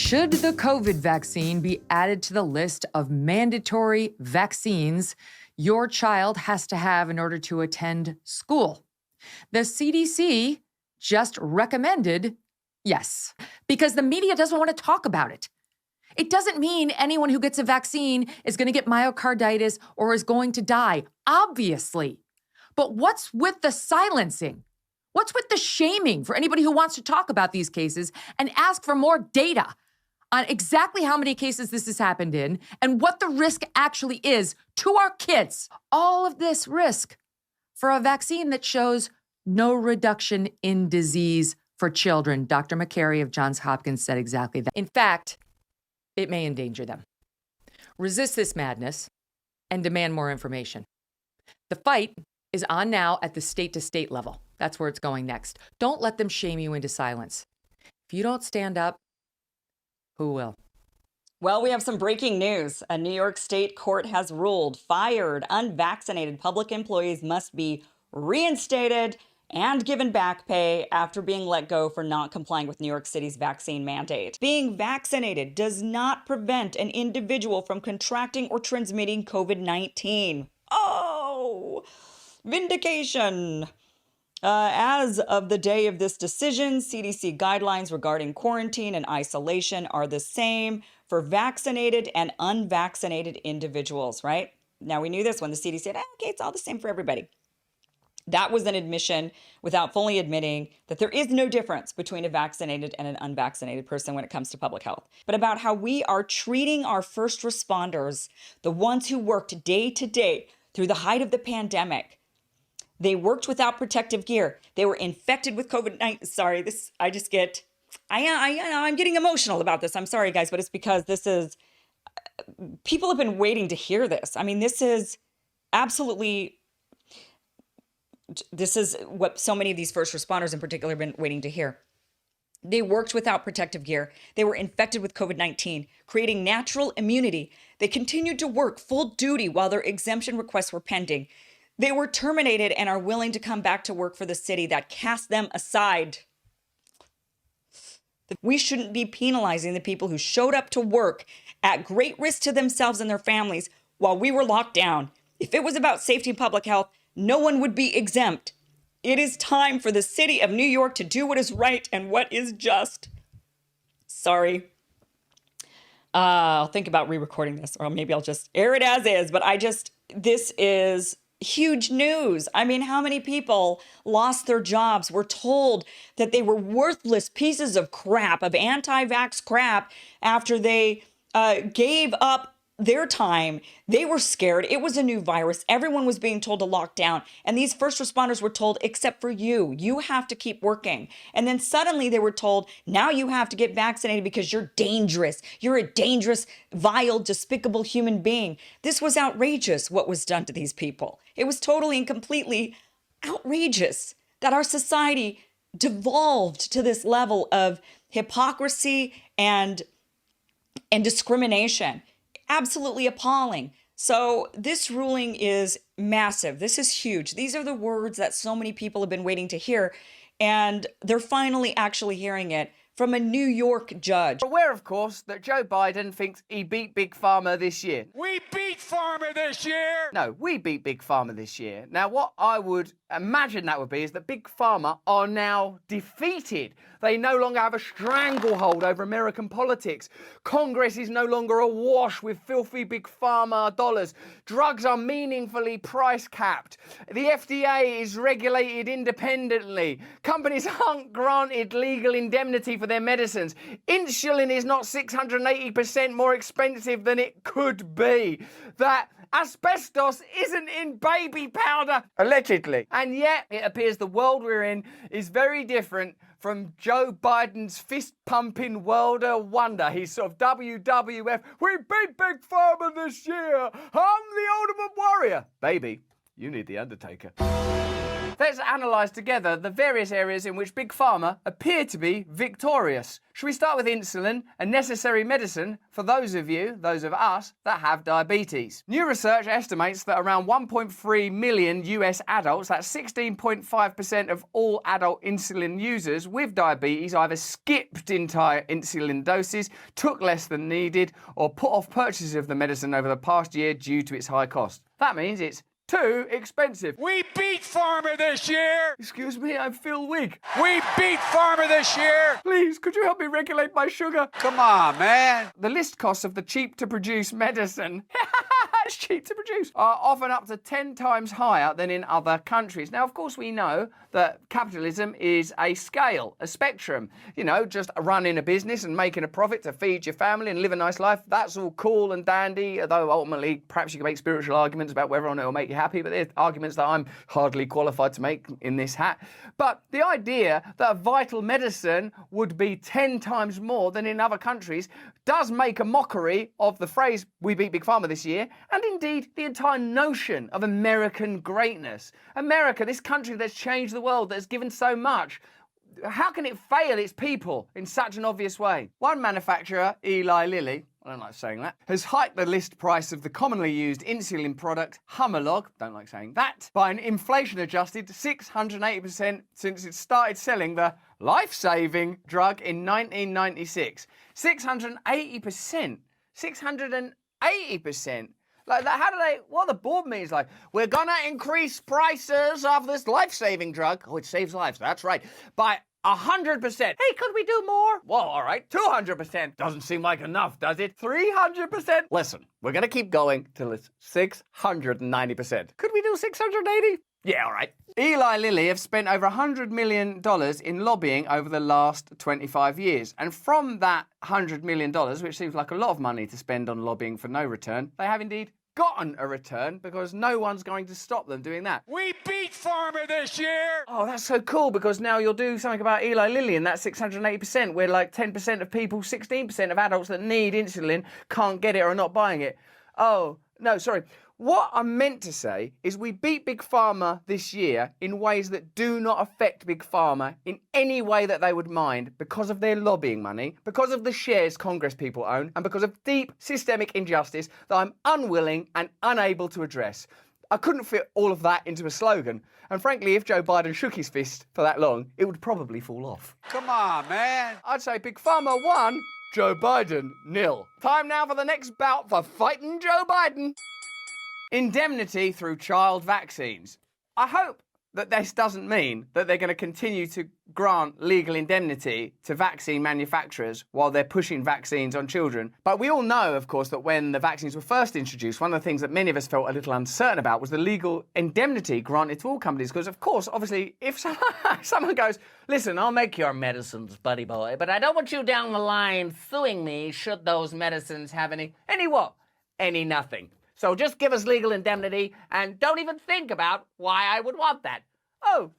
Should the COVID vaccine be added to the list of mandatory vaccines your child has to have in order to attend school? The CDC just recommended yes, because the media doesn't want to talk about it. It doesn't mean anyone who gets a vaccine is going to get myocarditis or is going to die, obviously. But what's with the silencing? What's with the shaming for anybody who wants to talk about these cases and ask for more data on exactly how many cases this has happened in and what the risk actually is to our kids? All of this risk for a vaccine that shows no reduction in disease for children. Dr. Makary of Johns Hopkins said exactly that. In fact, it may endanger them. Resist this madness and demand more information. The fight is on now at the state-to-state level. That's where it's going next. Don't let them shame you into silence. If you don't stand up, who will? Well, we have some breaking news. A New York State court has ruled fired unvaccinated public employees must be reinstated and given back pay after being let go for not complying with New York City's vaccine mandate. Being vaccinated does not prevent an individual from contracting or transmitting COVID-19. Oh, vindication. As of the day of this decision, CDC guidelines regarding quarantine and isolation are the same for vaccinated and unvaccinated individuals, right? Now, we knew this when the CDC said, okay, it's all the same for everybody. That was an admission without fully admitting that there is no difference between a vaccinated and an unvaccinated person when it comes to public health, but about how we are treating our first responders, the ones who worked day to day through the height of the pandemic. They worked without protective gear. They were infected with COVID-19. Sorry, I'm getting emotional about this. I'm sorry, guys, but it's because people have been waiting to hear this. I mean, this is what so many of these first responders in particular have been waiting to hear. They worked without protective gear. They were infected with COVID-19, creating natural immunity. They continued to work full duty while their exemption requests were pending. They were terminated and are willing to come back to work for the city that cast them aside. We shouldn't be penalizing the people who showed up to work at great risk to themselves and their families while we were locked down. If it was about safety and public health, no one would be exempt. It is time for the city of New York to do what is right and what is just. Sorry. I'll think about re-recording this, or maybe I'll just air it as is. But this is huge news. I mean, how many people lost their jobs, were told that they were worthless pieces of crap, of anti-vax crap, after they gave up their time. They were scared. It was a new virus. Everyone was being told to lock down. And these first responders were told, except for you, you have to keep working. And then suddenly they were told, now you have to get vaccinated because you're dangerous. You're a dangerous, vile, despicable human being. This was outrageous, what was done to these people. It was totally and completely outrageous that our society devolved to this level of hypocrisy and discrimination. Absolutely appalling. So this ruling is massive. This is huge. These are the words that so many people have been waiting to hear, and they're finally actually hearing it from a New York judge. Aware, of course, that Joe Biden thinks he beat Big Pharma this year. We beat Pharma this year! No, we beat Big Pharma this year. Now, what I would imagine that would be is that Big Pharma are now defeated. They no longer have a stranglehold over American politics. Congress is no longer awash with filthy Big Pharma dollars. Drugs are meaningfully price capped. The FDA is regulated independently. Companies aren't granted legal indemnity for their medicines. Insulin is not 680% more expensive than it could be. That asbestos isn't in baby powder, allegedly. And yet, it appears the world we're in is very different from Joe Biden's fist-pumping world of wonder. He's sort of WWF, we beat Big Pharma this year, I'm the Ultimate Warrior. Baby, you need the Undertaker. Let's analyse together the various areas in which Big Pharma appear to be victorious. Should we start with insulin, a necessary medicine for those of us, that have diabetes? New research estimates that around 1.3 million US adults, that's 16.5% of all adult insulin users with diabetes, either skipped entire insulin doses, took less than needed, or put off purchases of the medicine over the past year due to its high cost. That means it's too expensive. We beat Pharma this year. Excuse me, I feel weak. We beat Pharma this year. Please, could you help me regulate my sugar? Come on, man. The list costs of the cheap-to-produce medicine it's cheap to produce, are often up to 10 times higher than in other countries. Now, of course, we know that capitalism is a scale, a spectrum. You know, just running a business and making a profit to feed your family and live a nice life, that's all cool and dandy, although ultimately perhaps you can make spiritual arguments about whether or not it'll make you happy, but there's arguments that I'm hardly qualified to make in this hat. But the idea that a vital medicine would be 10 times more than in other countries does make a mockery of the phrase, "We beat Big Pharma this year," and indeed the entire notion of American greatness. America, this country that's changed the world, that's given so much, how can it fail its people in such an obvious way? One manufacturer, Eli Lilly, I don't like saying that, has hiked the list price of the commonly used insulin product Humalog, don't like saying that, by an inflation-adjusted 680% since it started selling the life-saving drug in 1996. 680%. 680%. Like that, how do they, what are the board meetings like? We're gonna increase prices of this life-saving drug. Oh, it saves lives, that's right. By 100%. Hey, could we do more? Well, all right, 200%. Doesn't seem like enough, does it? 300%? Listen, we're gonna keep going till it's 690%. Could we do 680? Yeah, all right. Eli Lilly have spent over $100 million in lobbying over the last 25 years. And from that $100 million, which seems like a lot of money to spend on lobbying for no return, they have indeed gotten a return because no one's going to stop them doing that. We beat Pharma this year. Oh, that's so cool because now you'll do something about Eli Lilly and that 680%, where like 10% of people, 16% of adults that need insulin can't get it or are not buying it. Oh, no, sorry. What I meant to say is we beat Big Pharma this year in ways that do not affect Big Pharma in any way that they would mind because of their lobbying money, because of the shares Congress people own, and because of deep systemic injustice that I'm unwilling and unable to address. I couldn't fit all of that into a slogan. And frankly, if Joe Biden shook his fist for that long, it would probably fall off. Come on, man. I'd say Big Pharma 1, Joe Biden 0. Time now for the next bout for fighting Joe Biden. Indemnity through child vaccines. I hope that this doesn't mean that they're going to continue to grant legal indemnity to vaccine manufacturers while they're pushing vaccines on children. But we all know, of course, that when the vaccines were first introduced, one of the things that many of us felt a little uncertain about was the legal indemnity granted to all companies. Because, of course, obviously, if someone goes, "Listen, I'll make your medicines, buddy boy, but I don't want you down the line suing me should those medicines have any what? Any nothing. So just give us legal indemnity and don't even think about why I would want that." Oh,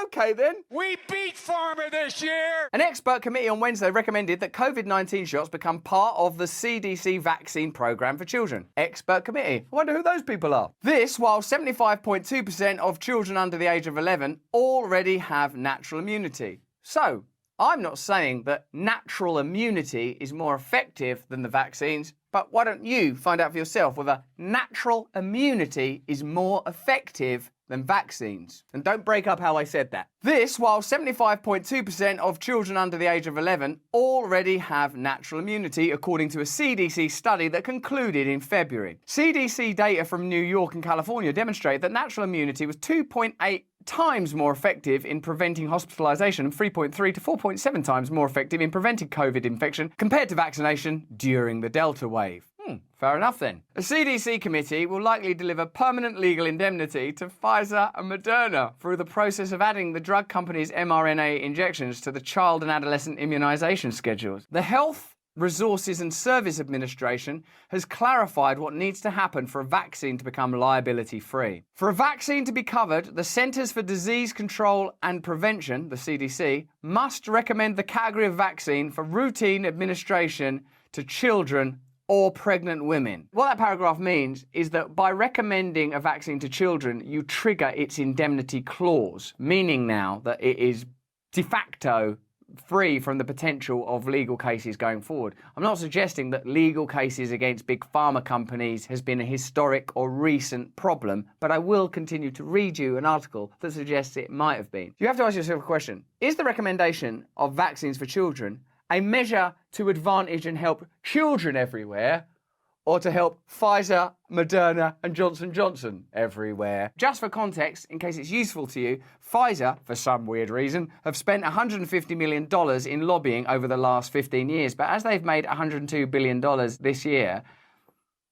okay then. We beat Pharma this year. An expert committee on Wednesday recommended that COVID-19 shots become part of the CDC vaccine program for children. Expert committee. I wonder who those people are. This, while 75.2% of children under the age of 11 already have natural immunity. So, I'm not saying that natural immunity is more effective than the vaccines, but why don't you find out for yourself whether natural immunity is more effective than vaccines? And don't break up how I said that. This, while 75.2% of children under the age of 11 already have natural immunity, according to a CDC study that concluded in February. CDC data from New York and California demonstrate that natural immunity was 2.8 times more effective in preventing hospitalization and 3.3 to 4.7 times more effective in preventing COVID infection compared to vaccination during the Delta wave. Fair enough then. A CDC committee will likely deliver permanent legal indemnity to Pfizer and Moderna through the process of adding the drug company's mRNA injections to the child and adolescent immunization schedules. The Health Resources and Service Administration has clarified what needs to happen for a vaccine to become liability-free. For a vaccine to be covered, the Centers for Disease Control and Prevention, the CDC, must recommend the category of vaccine for routine administration to children or pregnant women. What that paragraph means is that by recommending a vaccine to children, you trigger its indemnity clause, meaning now that it is de facto free from the potential of legal cases going forward. I'm not suggesting that legal cases against big pharma companies has been a historic or recent problem, but I will continue to read you an article that suggests it might have been. You have to ask yourself a question. Is the recommendation of vaccines for children a measure to advantage and help children everywhere, or to help Pfizer, Moderna and Johnson & Johnson everywhere? Just for context, in case it's useful to you, Pfizer, for some weird reason, have spent $150 million in lobbying over the last 15 years, but as they've made $102 billion this year,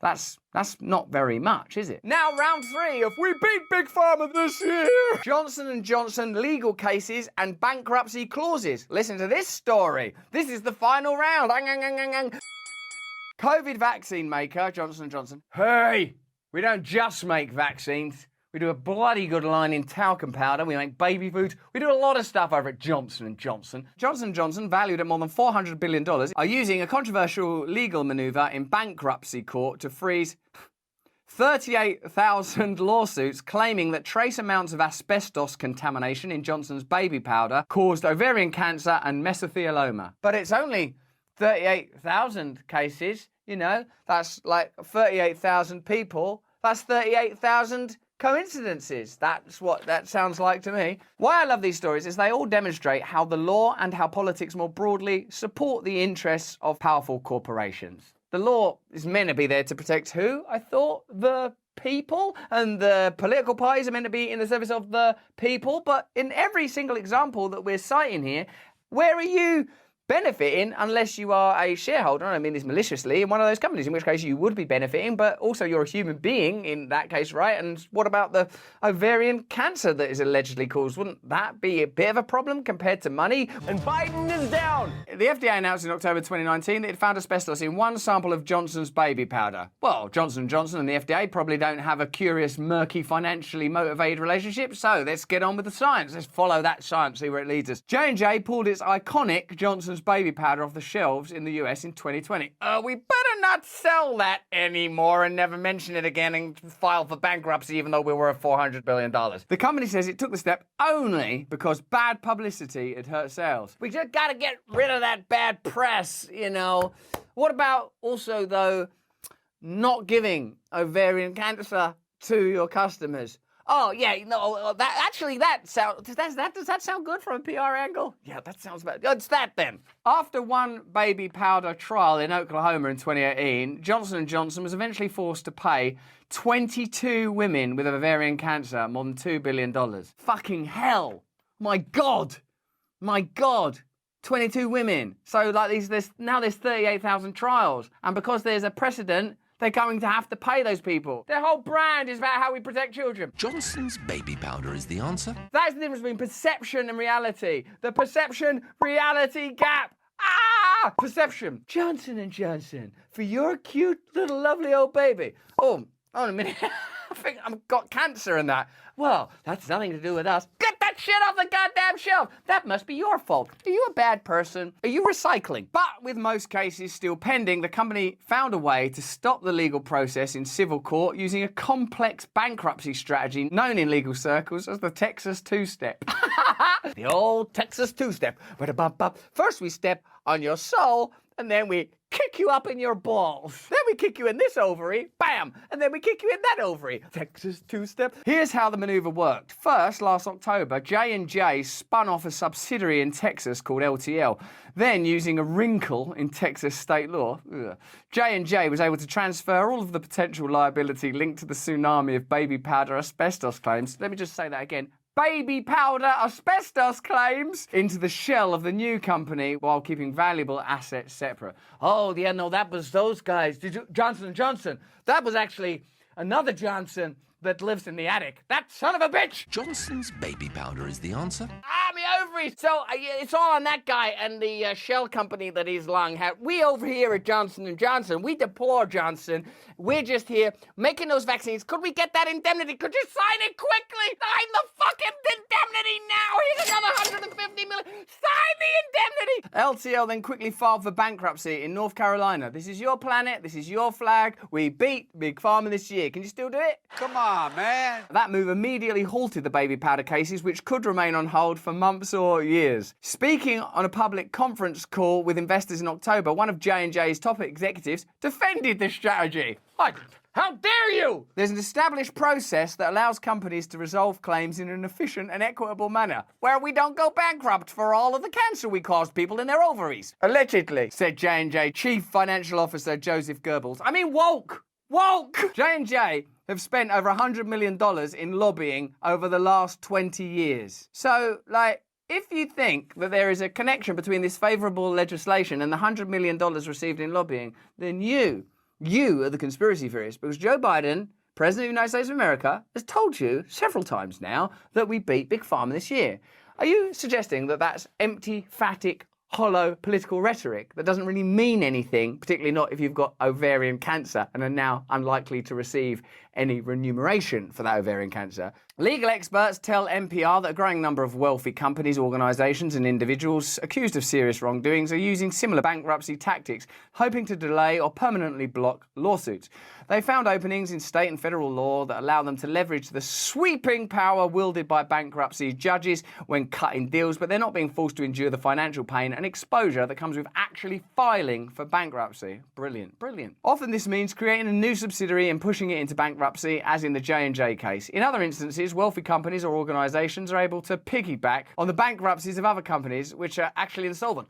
that's not very much, is it? Now, round 3 of We Beat Big Pharma this year! Johnson & Johnson legal cases and bankruptcy clauses. Listen to this story. This is the final round. COVID vaccine maker, Johnson & Johnson. Hey, we don't just make vaccines. We do a bloody good line in talcum powder. We make baby food. We do a lot of stuff over at Johnson & Johnson. Johnson & Johnson, valued at more than $400 billion, are using a controversial legal maneuver in bankruptcy court to freeze 38,000 lawsuits claiming that trace amounts of asbestos contamination in Johnson's baby powder caused ovarian cancer and mesothelioma. But it's only 38,000 cases, you know, that's like 38,000 people. That's 38,000 coincidences. That's what that sounds like to me. Why I love these stories is they all demonstrate how the law and how politics more broadly support the interests of powerful corporations. The law is meant to be there to protect who? I thought the people, and the political parties are meant to be in the service of the people. But in every single example that we're citing here, where are you benefiting unless you are a shareholder? I don't mean this maliciously, in one of those companies, in which case you would be benefiting, but also you're a human being in that case, right? And what about the ovarian cancer that is allegedly caused? Wouldn't that be a bit of a problem compared to money? And Biden is down! The FDA announced in October 2019 that it found asbestos in one sample of Johnson's baby powder. Well, Johnson & Johnson and the FDA probably don't have a curious, murky, financially motivated relationship, so let's get on with the science. Let's follow that science, see where it leads us. J&J pulled its iconic Johnson's baby powder off the shelves in the US in 2020. We better not sell that anymore and never mention it again and file for bankruptcy even though we were at $400 billion. The company says it took the step only because bad publicity had hurt sales. We just gotta get rid of that bad press, you know. What about also, though, not giving ovarian cancer to your customers? Oh, yeah, no, does that sound good from a PR angle? Yeah, that sounds bad. It's that then. After one baby powder trial in Oklahoma in 2018, Johnson & Johnson was eventually forced to pay 22 women with ovarian cancer more than $2 billion. Fucking hell. My God. 22 women. So, like, there's 38,000 trials. And because there's a precedent, they're going to have to pay those people. Their whole brand is about how we protect children. Johnson's baby powder is the answer. That's the difference between perception and reality. The perception-reality gap. Ah! Perception. Johnson & Johnson, for your cute little lovely old baby. Oh, hold on a minute. I think I've got cancer in that. Well, that's nothing to do with us. Get that shit off the goddamn shelf. That must be your fault. Are you a bad person? Are you recycling? But with most cases still pending, the company found a way to stop the legal process in civil court using a complex bankruptcy strategy known in legal circles as the Texas two-step. The old Texas two-step. First we step on your soul, and then we kick you up in your balls. Then we kick you in this ovary, bam, and then we kick you in that ovary. Texas two-step. Here's how the maneuver worked. First, last October, J&J spun off a subsidiary in Texas called LTL. Then, using a wrinkle in Texas state law, J&J was able to transfer all of the potential liability linked to the tsunami of baby powder asbestos claims. Let me just say that again. Baby powder asbestos claims into the shell of the new company while keeping valuable assets separate. Oh, yeah, no, that was those guys. Johnson & Johnson. That was actually another Johnson that lives in the attic. That son of a bitch! Johnson's baby powder is the answer. Me ovaries. So it's all on that guy and the shell company that he's long had. We over here at Johnson & Johnson, we deplore Johnson. We're just here making those vaccines. Could we get that indemnity? Could you sign it quickly? Sign the fucking indemnity now. Here's another $150 million. Sign the indemnity. LTL then quickly filed for bankruptcy in North Carolina. This is your planet. This is your flag. We beat Big Pharma this year. Can you still do it? Come on, man. That move immediately halted the baby powder cases, which could remain on hold for months or years. Speaking on a public conference call with investors in October, one of J&J's top executives defended this strategy. How dare you! There's an established process that allows companies to resolve claims in an efficient and equitable manner, where we don't go bankrupt for all of the cancer we caused people in their ovaries. Allegedly, said J&J Chief Financial Officer Joseph Goebbels. I mean, woke! J&J have spent over $100 million in lobbying over the last 20 years. So, if you think that there is a connection between this favourable legislation and the $100 million received in lobbying, then you are the conspiracy theorist, because Joe Biden, President of the United States of America, has told you several times now that we beat Big Pharma this year. Are you suggesting that that's empty, phatic, hollow political rhetoric that doesn't really mean anything, particularly not if you've got ovarian cancer and are now unlikely to receive any remuneration for that ovarian cancer? Legal experts tell NPR that a growing number of wealthy companies, organisations and individuals accused of serious wrongdoings are using similar bankruptcy tactics, hoping to delay or permanently block lawsuits. They found openings in state and federal law that allow them to leverage the sweeping power wielded by bankruptcy judges when cutting deals, but they're not being forced to endure the financial pain and exposure that comes with actually filing for bankruptcy. Brilliant. Often this means creating a new subsidiary and pushing it into bankruptcy, as in the J&J case. In other instances, wealthy companies or organisations are able to piggyback on the bankruptcies of other companies which are actually insolvent.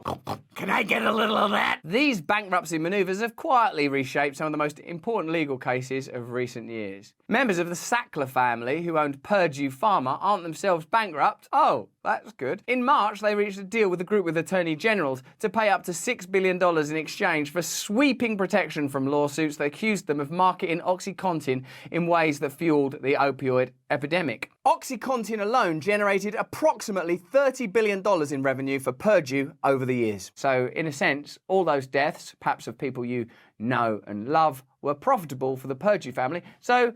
Can I get a little of that? These bankruptcy manoeuvres have quietly reshaped some of the most important legal cases of recent years. Members of the Sackler family, who owned Purdue Pharma, aren't themselves bankrupt. Oh, that's good. In March, they reached a deal with a group with attorney generals to pay up to $6 billion in exchange for sweeping protection from lawsuits that accused them of marketing OxyContin in ways that fueled the opioid epidemic. OxyContin alone generated approximately $30 billion in revenue for Purdue over the years. So, in a sense, all those deaths, perhaps of people you know and love, were profitable for the Purdue family. So,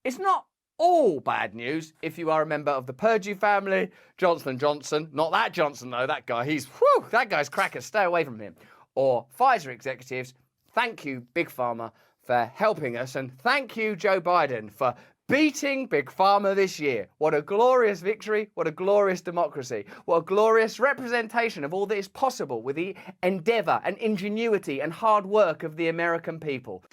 it's not all bad news if you are a member of the Purdue family. Johnson & Johnson, not that Johnson though, that guy, that guy's crackers, stay away from him. Or Pfizer executives, thank you Big Pharma for helping us, and thank you Joe Biden for beating Big Pharma this year. What a glorious victory, what a glorious democracy, what a glorious representation of all that is possible with the endeavour and ingenuity and hard work of the American people.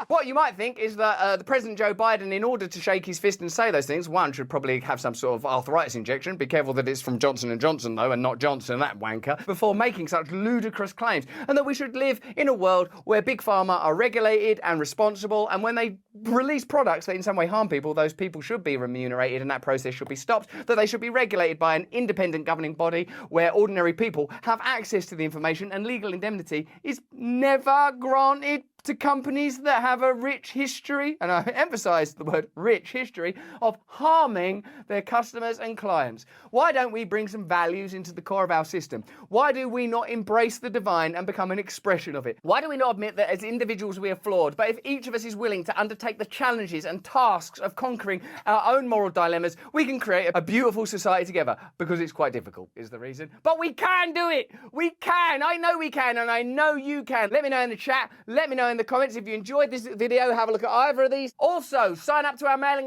What you might think is that the President Joe Biden, in order to shake his fist and say those things, one, should probably have some sort of arthritis injection. Be careful that it's from Johnson & Johnson, though, and not Johnson, that wanker, before making such ludicrous claims. And that we should live in a world where Big Pharma are regulated and responsible, and when they release products that in some way harm people, those people should be remunerated and that process should be stopped. That they should be regulated by an independent governing body where ordinary people have access to the information, and legal indemnity is never granted to companies that have a rich history, and I emphasise the word rich history, of harming their customers and clients. Why don't we bring some values into the core of our system? Why do we not embrace the divine and become an expression of it? Why do we not admit that as individuals we are flawed, but if each of us is willing to undertake the challenges and tasks of conquering our own moral dilemmas, we can create a beautiful society together? Because it's quite difficult, is the reason. But we can do it! We can! I know we can, and I know you can. Let me know in the chat, let me know in the comments if you enjoyed this video. Have a look at either of these. Also, sign up to our mailing